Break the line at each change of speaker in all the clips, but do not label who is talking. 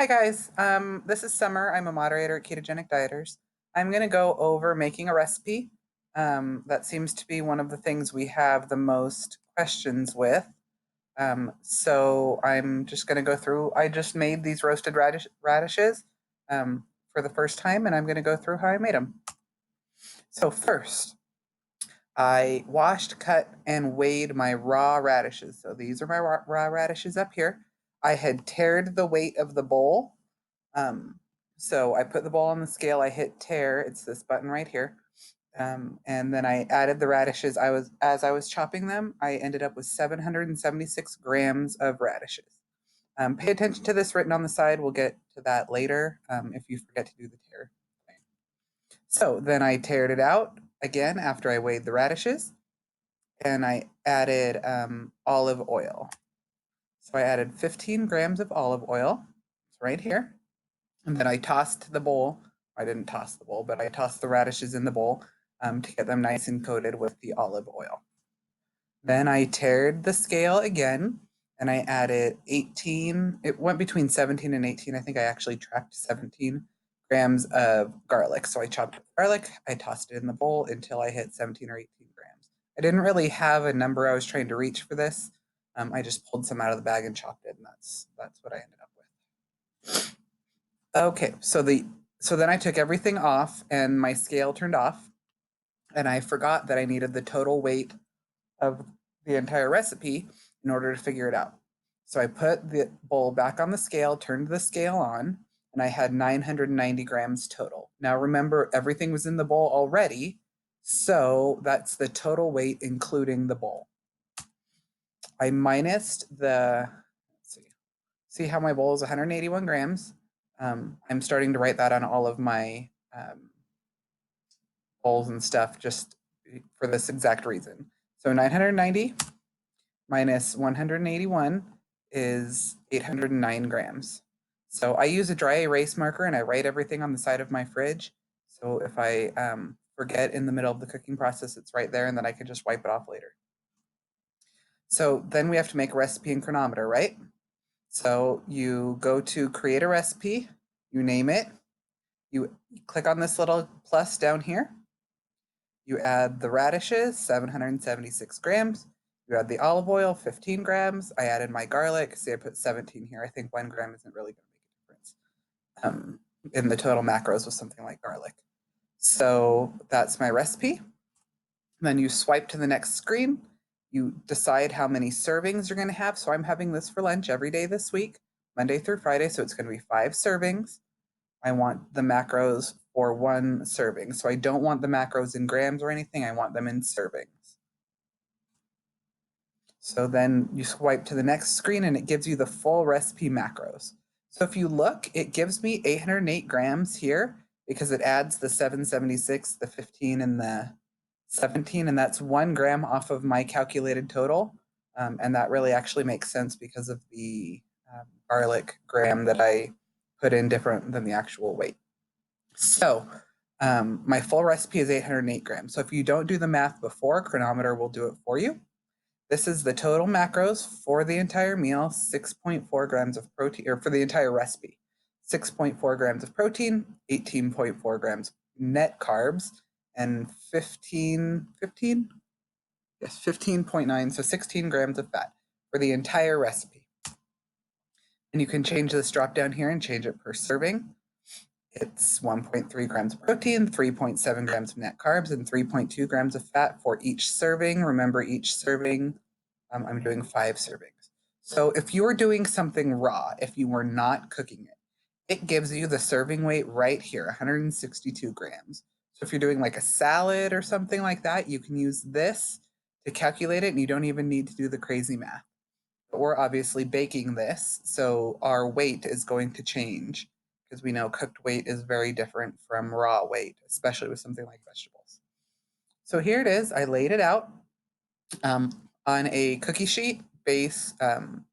Hi guys, this is Summer. I'm a moderator at Ketogenic Dieters. I'm going to go over making a recipe. That seems to be one of the things we have the most questions with. So I'm just going to go through. I just made these roasted radishes for the first time, and I'm going to go through how I made them. So first, I washed, cut, and weighed my raw radishes. So these are my raw radishes up here. I had tared the weight of the bowl. So I put the bowl on the scale, I hit tare, it's this button right here. And then I added the radishes. As I was chopping them, I ended up with 776 grams of radishes. Pay attention to this written on the side. We'll get to that later if you forget to do the tare. So then I tared it out again after I weighed the radishes, and I added olive oil. So I added 15 grams of olive oil. It's right here. And then I tossed the bowl. I didn't toss the bowl, but I tossed the radishes in the bowl to get them nice and coated with the olive oil. Then I tared the scale again, and I added 18. It went between 17 and 18. I think I actually tracked 17 grams of garlic. So I chopped up garlic. I tossed it in the bowl until I hit 17 or 18 grams. I didn't really have a number I was trying to reach for this. I just pulled some out of the bag and chopped it, and that's what I ended up with. Okay, so then I took everything off and my scale turned off, and I forgot that I needed the total weight of the entire recipe in order to figure it out. So I put the bowl back on the scale, turned the scale on, and I had 990 grams total. Now remember, everything was in the bowl already, so that's the total weight including the bowl. I minused the, let's see how my bowl is 181 grams. I'm starting to write that on all of my bowls and stuff just for this exact reason. So 990 minus 181 is 809 grams. So I use a dry erase marker and I write everything on the side of my fridge. So if I forget in the middle of the cooking process, it's right there, and then I can just wipe it off later. So then we have to make a recipe and chronometer, right? So you go to create a recipe, you name it, you click on this little plus down here, you add the radishes, 776 grams, you add the olive oil, 15 grams. I added my garlic. See, I put 17 here. I think 1 gram isn't really going to make a difference in the total macros with something like garlic. So that's my recipe. Then you swipe to the next screen. You decide how many servings you're going to have. So I'm having this for lunch every day this week, Monday through Friday. So it's going to be 5 servings. I want the macros for 1 serving. So I don't want the macros in grams or anything. I want them in servings. So then you swipe to the next screen and it gives you the full recipe macros. So if you look, it gives me 808 grams here because it adds the 776, the 15, and the 17, and that's 1 gram off of my calculated total. And that really actually makes sense because of the garlic gram that I put in different than the actual weight. So my full recipe is 808 grams. So if you don't do the math before, Chronometer will do it for you. This is the total macros for the entire meal, 6.4 grams of protein, or for the entire recipe, 6.4 grams of protein, 18.4 grams net carbs, and 15.9, so 16 grams of fat for the entire recipe. And you can change this drop down here and change it per serving. It's 1.3 grams of protein, 3.7 grams of net carbs, and 3.2 grams of fat for each serving. Remember, each serving, I'm doing 5 servings. So if you were doing something raw, if you were not cooking it, it gives you the serving weight right here, 162 grams. So if you're doing like a salad or something like that, you can use this to calculate it, and you don't even need to do the crazy math. But we're obviously baking this, so our weight is going to change because we know cooked weight is very different from raw weight, especially with something like vegetables. So here it is. I laid it out on a cookie sheet base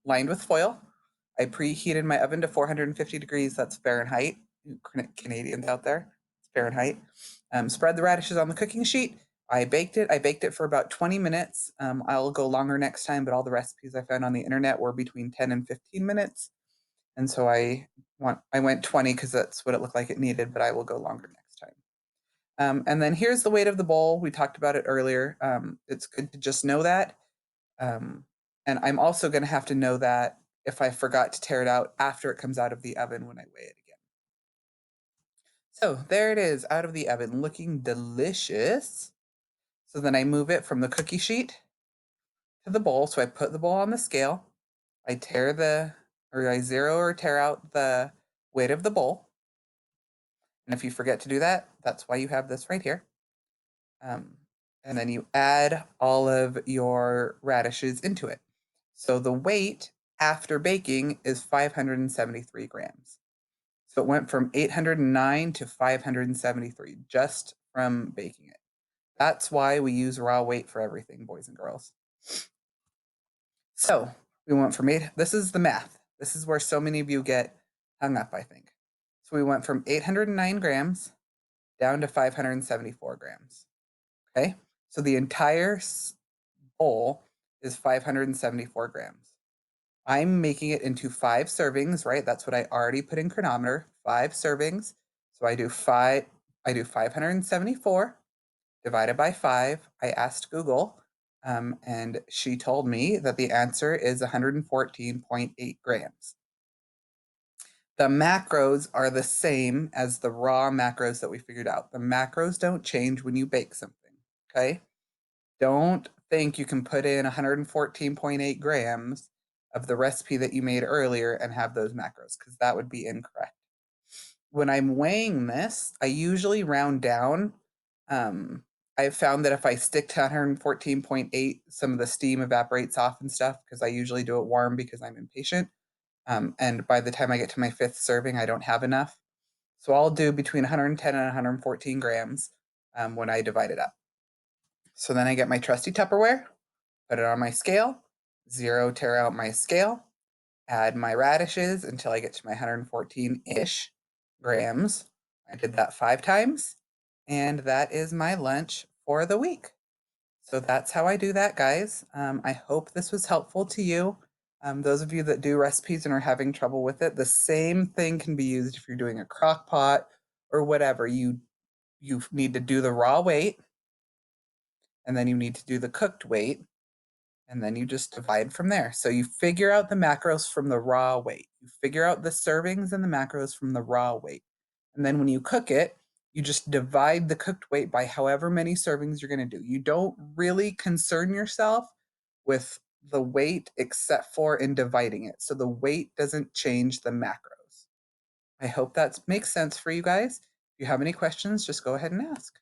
lined with foil. I preheated my oven to 450 degrees. That's Fahrenheit. Canadians out there, it's Fahrenheit. Spread the radishes on the cooking sheet. I baked it. I baked it for about 20 minutes. I'll go longer next time, but all the recipes I found on the internet were between 10 and 15 minutes. And so I went 20 because that's what it looked like it needed, but I will go longer next time. And then here's the weight of the bowl. We talked about it earlier. It's good to just know that. Um, and I'm also going to have to know that if I forgot to tear it out after it comes out of the oven when I weigh it again. So there it is out of the oven, looking delicious. So then I move it from the cookie sheet to the bowl. So I put the bowl on the scale. I I zero or tear out the weight of the bowl. And if you forget to do that, that's why you have this right here. Um, and then you add all of your radishes into it. So the weight after baking is 573 grams. So it went from 809 to 573 just from baking it. That's why we use raw weight for everything, boys and girls. So we went from this is the math. This is where so many of you get hung up, I think. So we went from 809 grams down to 574 grams. Okay. So the entire bowl is 574 grams. I'm making it into 5 servings, right? That's what I already put in Chronometer, 5 servings. So I do 574 divided by 5. I asked Google, and she told me that the answer is 114.8 grams. The macros are the same as the raw macros that we figured out. The macros don't change when you bake something, okay? Don't think you can put in 114.8 grams of the recipe that you made earlier and have those macros, because that would be incorrect. When I'm weighing this, I usually round down. I've found that if I stick to 114.8, some of the steam evaporates off and stuff because I usually do it warm because I'm impatient. And by the time I get to my 5th serving, I don't have enough. So I'll do between 110 and 114 grams when I divide it up. So then I get my trusty Tupperware, put it on my scale, zero, tear out my scale, add my radishes until I get to my 114-ish grams. I did that 5 times, and that is my lunch for the week. So that's how I do that, guys. I hope this was helpful to you. Those of you that do recipes and are having trouble with it, the same thing can be used if you're doing a crock pot or whatever. You need to do the raw weight, and then you need to do the cooked weight, and then you just divide from there. So you figure out the macros from the raw weight. You figure out the servings and the macros from the raw weight. And then when you cook it, you just divide the cooked weight by however many servings you're going to do. You don't really concern yourself with the weight except for in dividing it. So the weight doesn't change the macros. I hope that makes sense for you guys. If you have any questions, just go ahead and ask.